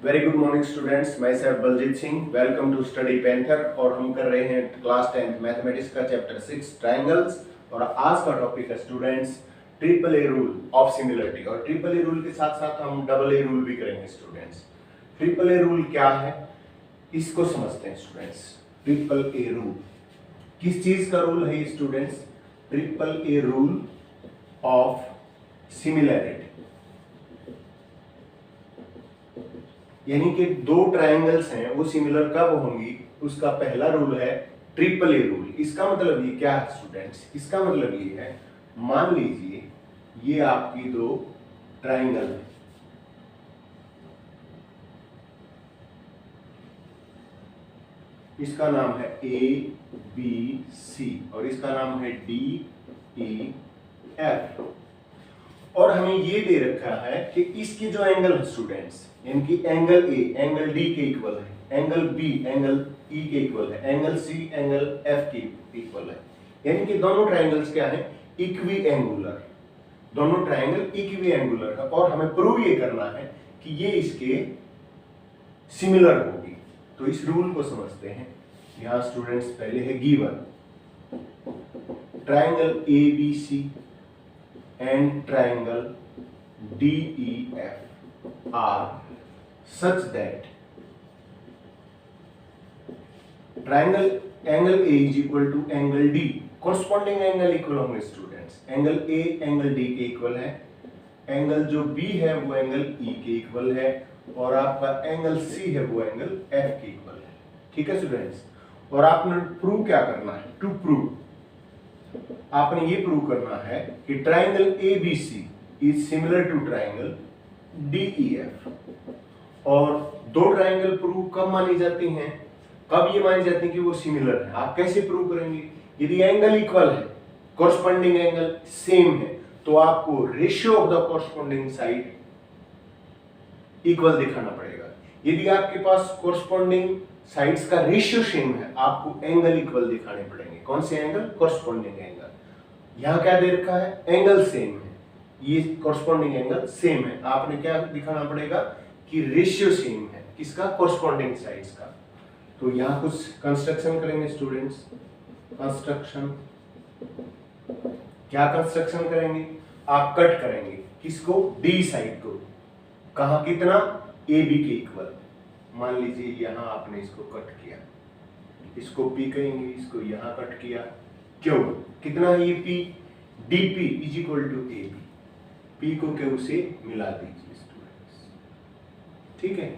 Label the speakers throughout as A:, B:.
A: Very good morning students, मैं sir Baljit Singh. Welcome to study panther और हम कर रहे हैं क्लास 10th मैथमेटिक्स का चैप्टर 6 ट्रायंगल्स। और आज का टॉपिक है students triple A rule of similarity. और ट्रिपल ए रूल के साथ साथ हम डबल ए रूल भी करेंगे स्टूडेंट्स। ट्रिपल ए रूल क्या है इसको समझते हैं स्टूडेंट्स। ट्रिपल ए रूल किस चीज का रूल है students? Triple A rule of similarity, यानी कि दो ट्रायंगल्स हैं वो सिमिलर कब होंगी, उसका पहला रूल है ट्रिपल ए रूल। इसका मतलब ये क्या है स्टूडेंट्स? इसका मतलब ये है, मान लीजिए ये आपकी दो ट्रायंगल है, इसका नाम है ए बी सी और इसका नाम है डी ई एफ। और हमें ये दे रखा है कि इसके जो एंगल है स्टूडेंट्स, इनकी एंगल ए एंगल डी के इक्वल है, एंगल बी एंगल ई के इक्वल है, एंगल सी एंगल एफ के इक्वल है। यानी कि दोनों ट्रायंगल्स क्या है? Equi angular. दोनों ट्रायंगल इक्वी एंगुलर है और हमें प्रूव ये करना है कि ये इसके सिमिलर होगी। तो इस रूल को समझते हैं। यहां स्टूडेंट्स पहले है given triangle A B C and triangle DEF are such that triangle angle A is equal to angle D। corresponding angle equal होंगे students. Angle A angle D के इक्वल है, एंगल जो B है वो angle E के equal है और आपका एंगल C है वो एंगल F के इक्वल है। ठीक है स्टूडेंट्स। और आपने प्रूव क्या करना है? टू प्रूव आपने ये प्रूव करना है कि triangle ABC is similar to triangle DEF। और दो ट्रायंगल प्रूव कब मानी जाती हैं? कब ये मानी जाती है कि वो सिमिलर है? आप कैसे प्रूव करेंगे? यदि एंगल इक्वल है, कॉरस्पॉन्डिंग एंगल सेम है, तो आपको ratio of the corresponding side equal दिखाना पड़ेगा। यदि आपके पास कॉरस्पॉन्डिंग साइड्स का रेशियो सेम है, आपको एंगल इक्वल दिखाने पड़ेंगे। कौन से एंगल? Corresponding angle. यहां क्या दे रखा है? एंगल सेम है, ये कॉरस्पॉन्डिंग एंगल सेम है। आपने क्या दिखाना पड़ेगा? कि रेशियो सेम है किसका? कॉरस्पॉन्डिंग साइड्स का। तो यहां कुछ कंस्ट्रक्शन करेंगे स्टूडेंट्स। कंस्ट्रक्शन क्या कंस्ट्रक्शन करेंगे? आप कट करेंगे किसको? डी साइड को। कहां? कितना? ए बी के इक्वल। मान लीजिए यहां आपने इसको कट किया, इसको P कहेंगे, इसको यहां कट किया। क्यों? कितना है ये P? DP is equal to AB। P को Q से मिला दीजिए स्टूडेंट्स। ठीक है,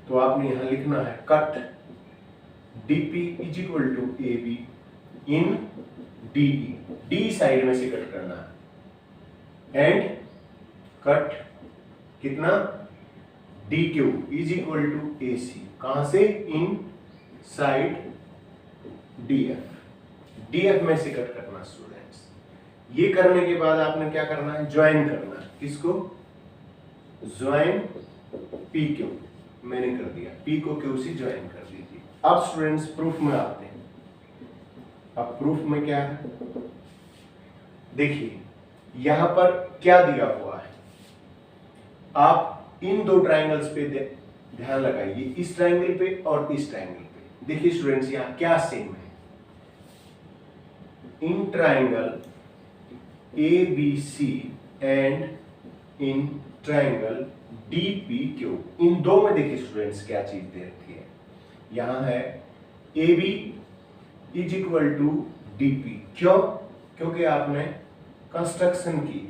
A: तो आपने यहां लिखना है cut DP is equal to AB in DE। D side में से कट करना है एंड कट कितना? DQ is equal to AC। कहां से? इन साइड DF में से कट करना स्टूडेंट्स। ये करने के बाद आपने क्या करना है? ज्वाइन करना है। किसको? Join PQ। मैंने कर दिया, P को Q से ज्वाइन कर दीजिए। अब स्टूडेंट्स प्रूफ में आते हैं। अब प्रूफ में क्या है? देखिए यहां पर क्या दिया हुआ है। आप इन दो ट्रायंगल्स पे ध्यान लगाइए, इस ट्रायंगल पे और इस ट्रायंगल पे। देखिए स्टूडेंट्स यहां क्या सेम है? In triangle ABC and in triangle DPQ, इन दो में देखिए स्टूडेंट्स क्या चीज दे रखी है। यहां है AB is equal to DP। क्यों? क्योंकि आपने कंस्ट्रक्शन की।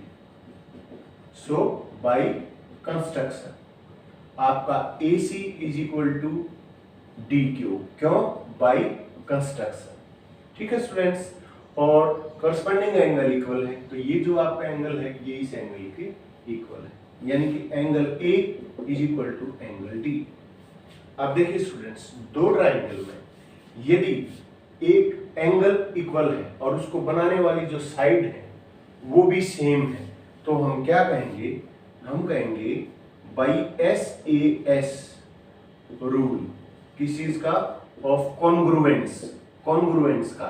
A: सो बाय कंस्ट्रक्शन आपका AC is equal to DQ। क्यों? By construction. ठीक है स्टूडेंट्स। और करस्पॉन्डिंग एंगल इक्वल है, तो ये जो आपका एंगल है ये इस एंगल के इक्वल है, यानी कि angle A is equal to angle D। अब देखिए स्टूडेंट्स, दो ट्रायंगल में यदि एक एंगल इक्वल है और उसको बनाने वाली जो साइड है वो भी सेम है, तो हम क्या कहेंगे? हम कहेंगे बाई SAS रूल। किस चीज का? Of congruence. कॉन्ग्रुएंस का,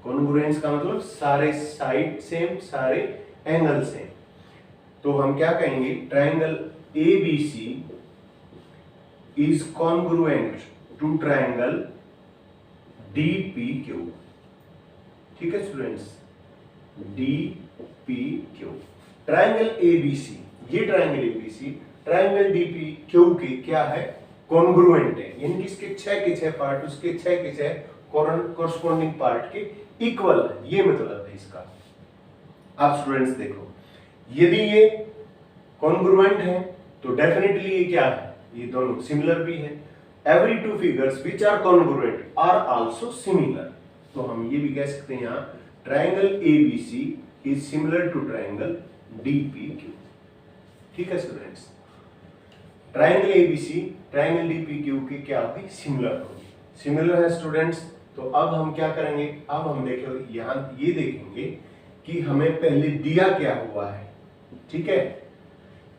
A: कॉन्ग्रुएंस का मतलब सारे साइड सेम, सारे एंगल सेम। तो हम क्या कहेंगे? Triangle ABC is congruent to triangle DPQ। ठीक है स्टूडेंट्स, DPQ ट्रायंगल ABC, ये ट्रायंगल ABC ट्रायंगल DPQ के क्या है, कॉन्ग्रुएंट है, यानी कि इसके 6 के 6 पार्ट उसके 6 के 6 कॉरस्पॉन्डिंग पार्ट के इक्वल है, ये मतलब है इसका। आप स्टूडेंट्स देखो, यदि ये कॉन्ग्रुएंट है तो डेफिनेटली ये क्या है, ये दोनों सिमिलर भी है। Every two figures which are congruent are also similar, तो हम ये भी कह सकते हैं यहाँ triangle ABC is similar to triangle DPQ। ठीक है students, triangle ABC triangle DPQ की क्या होगी, सिमिलर होगी। सिमिलर है स्टूडेंट्स, तो अब हम क्या करेंगे, अब हम देखो यहाँ ये देखेंगे कि हमें पहले दिया क्या हुआ है। ठीक है,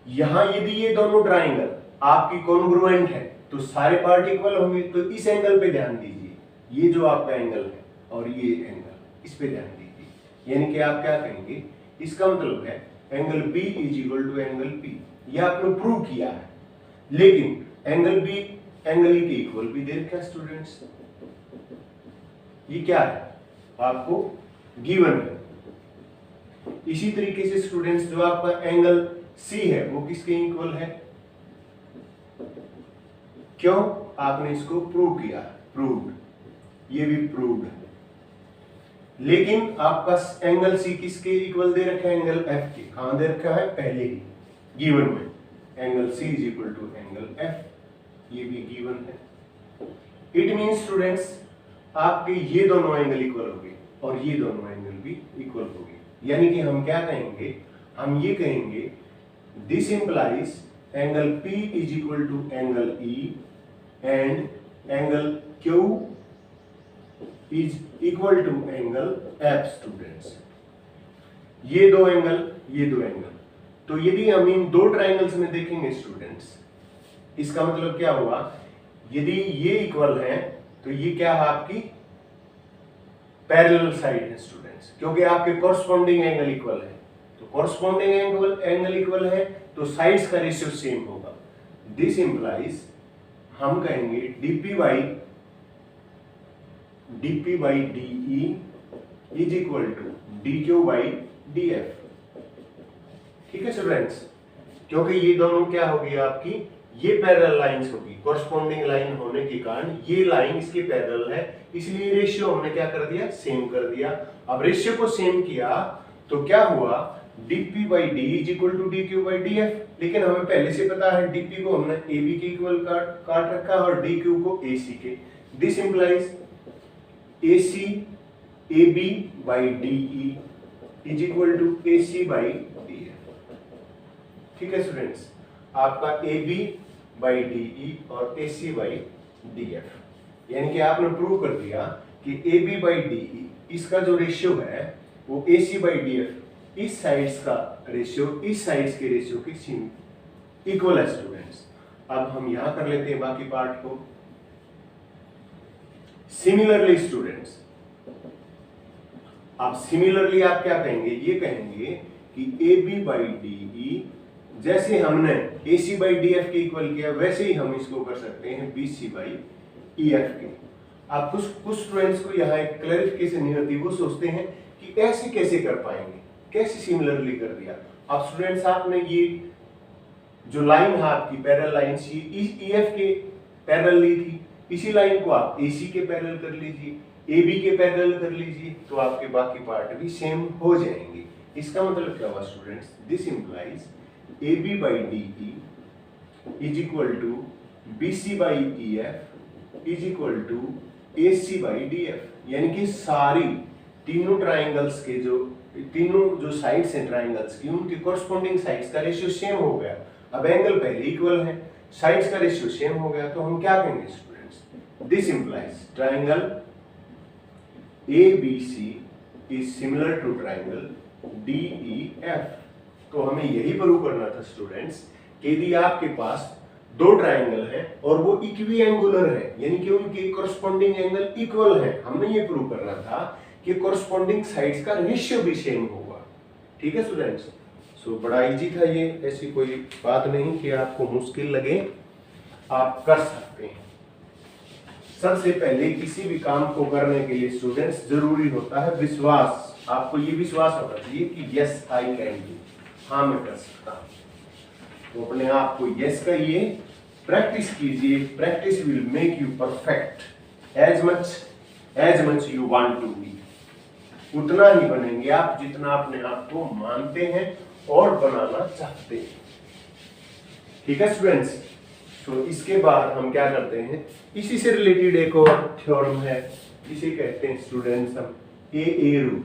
A: यहां यदि ये दोनों ट्राइंगल आपकी कॉन्ग्रुएंट है तो सारे पार्ट इक्वल होंगे, तो इस एंगल पे ध्यान दीजिए, ये जो आपका एंगल है और ये एंगल, इस पे ध्यान दीजिए, यानी कि आप क्या कहेंगे, इसका मतलब है angle B is equal to angle P, ये आपने प्रूव किया है, लेकिन एंगल B एंगल E के इक्वल भी दे रखा है स्टूडेंट्स, ये क्या है आपको गिवन है। इसी तरीके से स्टूडेंट्स जो आपका एंगल C है वो किसके इक्वल है, क्यों, आपने इसको प्रूव किया, प्रूव्ड, ये भी प्रूव्ड है, लेकिन आपका एंगल C किसके इक्वल दे रखा है, एंगल F के, कहां दे रखा है, पहले ही गिवन में, angle C is equal to angle F, ये भी गिवन है। इट मींस स्टूडेंट्स आपके ये दोनों एंगल इक्वल हो गए और ये दोनों एंगल भी इक्वल हो गए, यानी कि हम क्या कहेंगे, हम ये कहेंगे this implies angle P is equal to angle E and angle Q is equal to angle F students, ये दो एंगल, तो यदि हम इन दो ट्राइंगल्स में देखेंगे स्टूडेंट्स, इसका मतलब क्या हुआ, यदि ये इक्वल है तो ये क्या है, आपकी पैरेलल साइड है स्टूडेंट्स, क्योंकि आपके कॉरस्पॉन्डिंग एंगल इक्वल है, तो कॉरस्पॉन्डिंग एंगल इक्वल है तो साइड्स का रेशियो सेम होगा। दिस इंप्लाइज हम कहेंगे DP by DE is equal to DQ by DF। ठीक है स्टूडेंट्स, क्योंकि ये दोनों क्या होगी आपकी, ये पैरेलल लाइंस होगी, कॉरस्पॉन्डिंग लाइन होने के कारण ये लाइन इसके पैरेलल है, इसलिए रेशियो हमने क्या कर दिया, सेम कर दिया। अब रेशियो को सेम किया तो क्या हुआ, DP by D is equal to DQ by DF, लेकिन हमें पहले से पता है DP को हमने AB के इक्वल काट रखा है और DQ को AC के। This implies AC AB by DE is equal to AC by DF। ठीक है स्टूडेंट्स, आपका AB बाई DE और AC बाई DF, यानी कि आपने प्रूव कर दिया कि AB बाई DE इसका जो रेशियो है वो AC बाई DF, इस साइड्स का रेशियो इस साइड्स के रेशियो की सेम इक्वल है स्टूडेंट्स। अब हम यहां कर लेते हैं बाकी पार्ट को। सिमिलरली स्टूडेंट्स, अब सिमिलरली आप क्या कहेंगे, ये कहेंगे कि AB बाई DE जैसे हमने AC बाई DF के इक्वल किया वैसे ही हम इसको कर सकते हैं BC बाई EF के। अब कुछ स्टूडेंट्स को यहाँ एक क्लैरिफिकेशन नहीं होती, वो सोचते हैं कि ऐसे कैसे कर पाएंगे, कैसे सिमिलरली कर दिया। अब स्टूडेंट्स आपने ये जो लाइन है आपकी पैरेलल लाइन EF के पैरेलल ली थी, इसी लाइन को आप AC के पैरेलल कर लीजिए, AB के पैरेलल कर लीजिए, तो आपके बाकी पार्ट भी सेम हो जाएंगे। इसका मतलब क्या हुआ students, this implies AB by DE is equal to BC by EF is equal to AC by DF, यानी कि सारी तीनों ट्राइंगल्स के तीनों जो साइड्स हैं ट्राइंगल्स की, उनके कॉरस्पॉन्डिंग साइड्स का रेशियो सेम हो गया। अब एंगल पहले इक्वल है, साइड्स का रेशियो सेम हो गया, तो हम क्या कहेंगे students, this implies triangle ABC is similar to triangle DEF। तो हमें यही प्रूव करना था स्टूडेंट्स कि यदि आपके पास दो ट्राइंगल है और वो इक्वी एंगुलर है, यानी कि उनके कॉरस्पॉन्डिंग एंगल इक्वल है, हमने ये प्रूव करना था कि कॉरस्पॉन्डिंग साइड्स का रेशियो भी सेम होगा। ठीक है स्टूडेंट्स, सो बड़ा इजी था ये, ऐसी कोई बात नहीं कि आपको मुश्किल लगे। आप कर सकते हैं। सबसे पहले किसी भी काम को करने के लिए स्टूडेंट्स जरूरी होता है विश्वास। आपको ये विश्वास होना चाहिए कि यस आई कैन डू, हाँ मैं कर सकता हूँ। तो अपने आप को यस कहिए, प्रैक्टिस कीजिए। Practice will make you perfect as much you want to be. उतना ही बनेंगे आप जितना अपने आप को मानते हैं और बनाना चाहते हैं। ठीक है स्टूडेंट्स। तो इसके बाद हम क्या करते हैं, इसी से रिलेटेड एक और थ्योरम है, इसे कहते हैं स्टूडेंट्स हम ए रूल।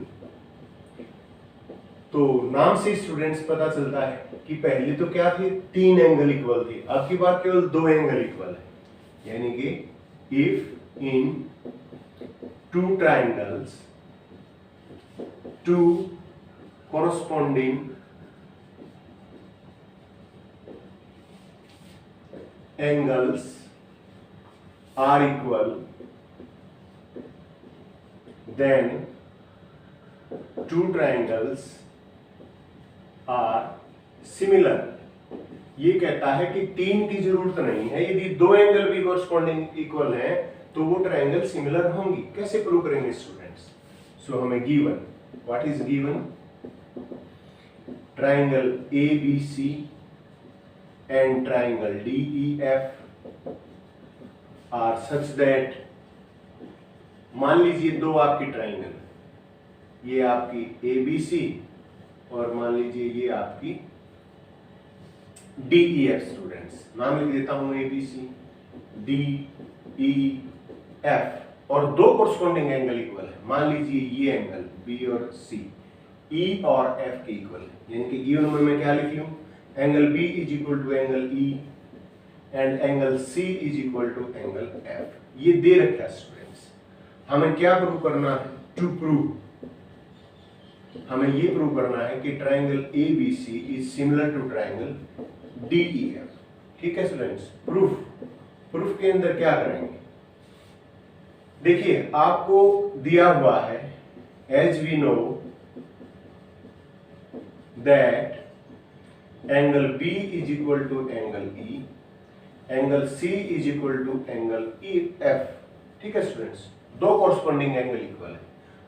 A: तो नाम से स्टूडेंट्स पता चलता है कि पहले तो क्या थे, 3 एंगल इक्वल थे, अब की बार केवल 2 एंगल इक्वल है। यानी कि if in 2 triangles 2 corresponding angles are equal, then 2 triangles are similar। ये कहता है कि 3 की जरूरत नहीं है, यदि 2 एंगल भी corresponding इक्वल हैं तो वो ट्राइंगल सिमिलर होंगी। कैसे प्रूव करेंगे स्टूडेंट्स? सो हमें given, what is given, triangle ABC and triangle DEF are such that, मान लीजिए 2 आपकी ट्राइंगल, ये आपकी ABC और मान लीजिए ये आपकी DEF। स्टूडेंट्स नाम लिख देता हूं ABC DEF और 2 कोरस्पॉन्डिंग एंगल इक्वल है। मान लीजिए ये एंगल B और C E और F के इक्वल है, यानी कि गिवन में मैं क्या लिख लूं, angle B is equal to angle E and angle C is equal to angle F। ये दे रखा है स्टूडेंट्स। हमें क्या प्रूव करना है? टू प्रूव, हमें ये प्रूव करना है कि triangle ABC is similar to triangle DEF। ठीक है स्टूडेंट्स। प्रूफ के अंदर क्या करेंगे, देखिए आपको दिया हुआ है as we know that angle B is equal to angle E, angle C is equal to angle EF। ठीक है स्टूडेंट्स, 2 कोरस्पॉन्डिंग एंगल इक्वल है।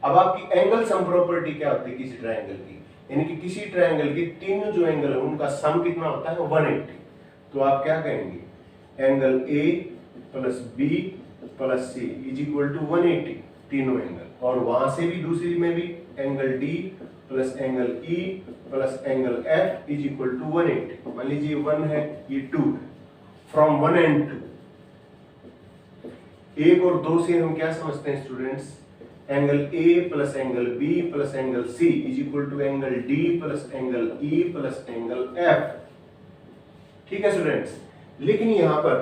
A: अब आपकी एंगल सम प्रॉपर्टी क्या होती है किसी ट्राइंगल की, यानी कि किसी ट्राइंगल के 3 जो एंगल है उनका सम कितना होता है, 180। तो आप क्या कहेंगे, angle A plus B plus C is equal to 180, तीनों एंगल। और वहां से भी दूसरी में भी angle D plus angle E plus angle F is equal to 180। मान लीजिए 1 है, ये 2 है। फ्रॉम 1 एंड 2, 1 और 2 से हम क्या समझते हैं students, angle A plus angle B plus angle C is equal to angle D plus angle E plus angle F। ठीक है स्टूडेंट्स। लेकिन यहां पर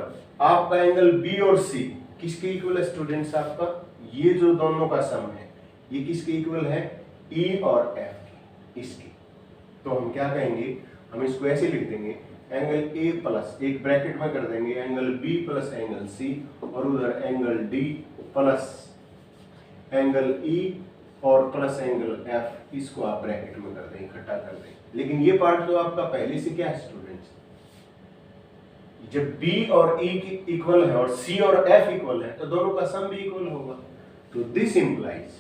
A: आपका एंगल B और C किसके इक्वल है स्टूडेंट्स, आपका ये जो दोनों का सम है ये किसके इक्वल है, E और F की, इसकी। तो हम क्या कहेंगे, हम इसको ऐसे लिख देंगे, एंगल A प्लस, एक ब्रैकेट में कर देंगे angle B plus angle C और उधर angle D plus angle E और प्लस एंगल F, इसको आप ब्रैकेट में कर दें, इकट्ठा कर दें। लेकिन ये पार्ट तो आपका पहले से क्या है स्टूडेंट्स, जब B और E इक्वल है और C और F इक्वल है तो दोनों का सम भी इक्वल होगा। तो this implies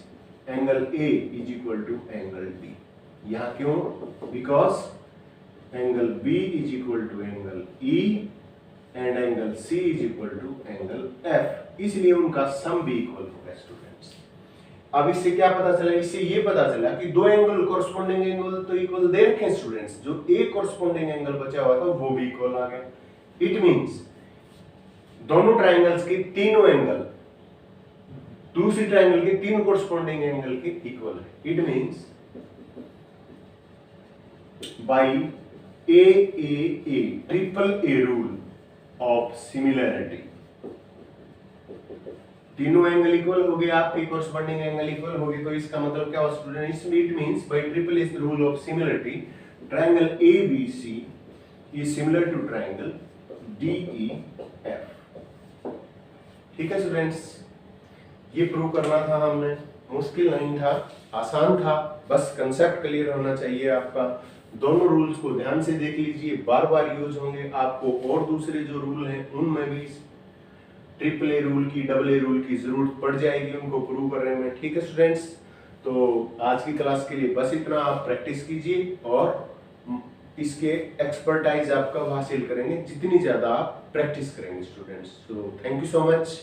A: angle A is equal to angle D। यहाँ क्यों, because angle B is equal to angle E and angle C is equal to angle F, इसलिए उनका सम भी इक्वल होगा स्टूडेंट्स। अब इससे क्या पता चला, इससे ये पता चला कि 2 एंगल कोरस्पॉन्डिंग एंगल तो इक्वल दे रखे स्टूडेंट्स, जो एक कोरस्पॉन्डिंग एंगल बचा हुआ था वो भी इक्वल आ गया। इट मींस दोनों ट्राइंगल्स के तीनों एंगल दूसरी ट्राइंगल के 3 कोरस्पॉन्डिंग एंगल के इक्वल है। It means bye AAA triple A rule of similarity, तीनों एंगल इक्वल हो गए, आपके कोरस्पॉन्डिंग एंगल इक्वल हो गए। तो इसका मतलब क्या हुआ students, it means by triple A rule of similarity triangle ABC is similar to triangle DEF। ठीक है स्टूडेंट्स, ये प्रूव करना था हमने, मुश्किल नहीं था, आसान था, बस कंसेप्ट क्लियर होना चाहिए आपका। दोनों रूल्स को ध्यान से देख लीजिए, बार बार यूज होंगे आपको, और दूसरे जो रूल हैं उनमें भी ट्रिपल ए रूल की, डबल ए रूल की जरूरत पड़ जाएगी उनको प्रूव करने में। ठीक है स्टूडेंट्स, तो आज की क्लास के लिए बस इतना। आप प्रैक्टिस कीजिए और इसके एक्सपर्टाइज आप कब हासिल करेंगे, जितनी ज्यादा आप प्रैक्टिस करेंगे स्टूडेंट्स। तो थैंक यू सो मच।